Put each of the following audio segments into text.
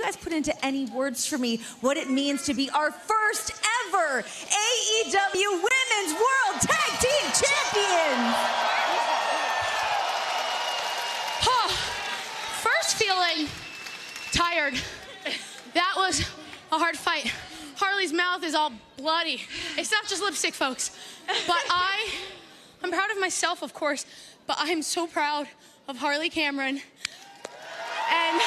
guys put into any words for me what it means to be our first ever AEW Women's World Tag Team Champions? First feeling tired. That was a hard fight. Harley's mouth is all bloody. It's not just lipstick, folks. But I'm proud of myself, of course, but I am so proud of Harley Cameron. And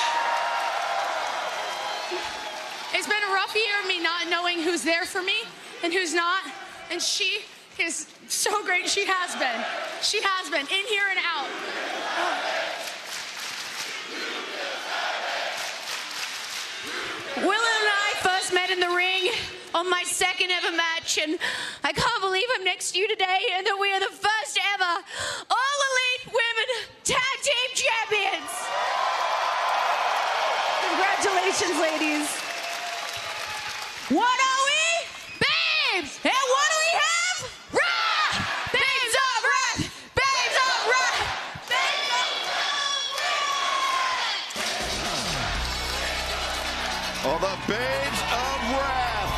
it's been a rough year of me not knowing who's there for me and who's not. And she is so great. She has been. She has been, in here and out. Willow and I first met in the ring on my second ever match, and I can't believe I'm next to you today and that we are the first ever All Elite Women Tag Team Champions. Congratulations, ladies. What are we? Babes! And what do we have? Wrath! Babes of Wrath! Babes of Wrath! Babes of Wrath! Oh, the Babes of Wrath.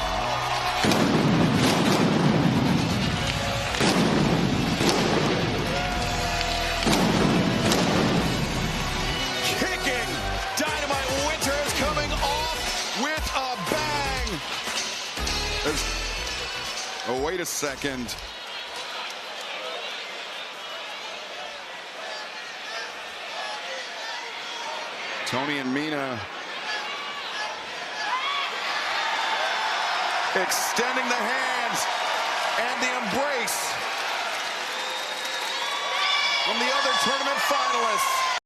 Kicking. Dynamite Winter is coming off with a bang. Oh, wait a second. Tony and Mina extending the hands and the embrace from the other tournament finalists.